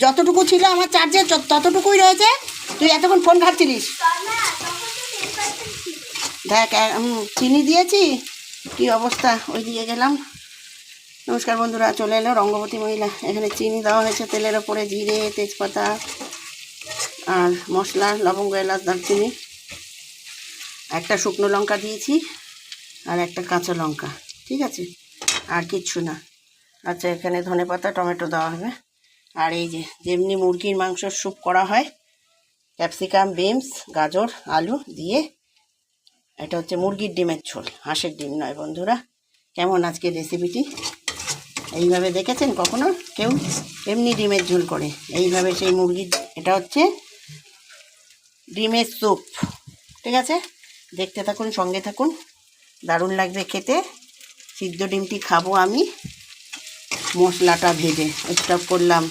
যতটুকু ছিল আমার চার্জে ততটুকুই রয়েছে। তুই এতক্ষণ ফোন ঘাটছিলিস। দেখ চিনি দিয়েছি, কি অবস্থা। ওই দিয়ে গেলাম। নমস্কার বন্ধুরা, চলে এলো রঙ্গবতী মহিলা। এখানে চিনি দেওয়া হয়েছে তেলের ওপরে, জিরে, তেজপাতা আর মশলা, লবঙ্গ, এলাচ, দারচিনি, একটা শুকনো লঙ্কা দিয়েছি আর একটা কাঁচা লঙ্কা, ঠিক আছে, আর কিচ্ছু না। আচ্ছা, এখানে ধনেপাতা, টমেটো দেওয়া হবে। আর এই যে যেমনি মুরগির মাংসর স্যুপ করা হয়, ক্যাপসিকাম, বিনস, গাজর, আলু দিয়ে, এটা হচ্ছে মুরগির ডিমের ঝোল, হাঁসের ডিম নয় বন্ধুরা। কেমন আজকের রেসিপিটি? এইভাবে দেখেছেন কখনো কেউ? এমনি ডিমের ঝোল করে, এইভাবে সেই মুরগির, এটা হচ্ছে ডিমের স্যুপ, ঠিক আছে। দেখতে থাকুন, সঙ্গে থাকুন, দারুণ লাগবে খেতে। সিদ্ধ ডিমটি খাবো আমি। মশলাটা ভেজে স্টপ করলাম।